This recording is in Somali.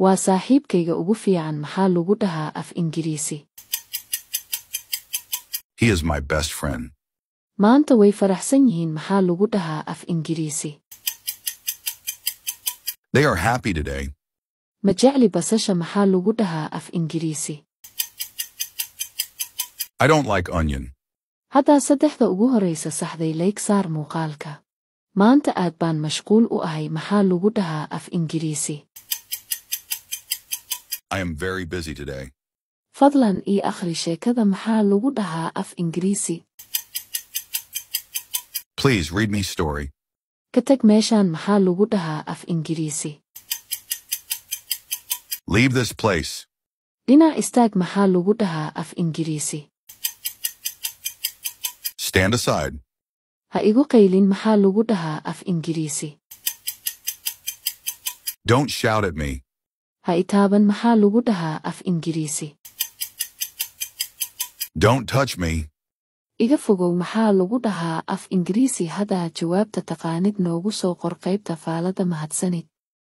Waa saaxiibkayga ugu fiican maxaa lagu dhahaa af Ingiriisi? He is my best friend. Maanta way faraxsan yihiin maxaa lagu dhahaa af Ingiriisi? They are happy today. Ma jecli basasha maxaa lagu dhahaa af Ingiriisi? I don't like onion. Haddaa saddexda ugu horeysa saxday like saar muuqaalka. Maanta aad baan mashquul u ahay maxaa lagu dhahaa af Ingiriisi? I am very busy today. Fadlan ii akhri sheekada maxaa lagu dhahaa af Ingiriisi? Please read me story. Ka tag meeshaan maxaa lagu dhahaa af Ingiriisi? Leave this place. Dhinac istaag maxaa lagu dhahaa af Ingiriisi? Stand aside. Ha igu qaylin maxaa lagu dhahaa af Ingiriisi? Don't shout at me. Ha itaaban maxaa lagu dhahaa af Ingiriisi? Don't touch me. Iga fogow maxaa lagu dhahaa af Ingiriisi? Haddaa jawaabta taqaanid noogu soo qor qaybta faalada mahadsanid.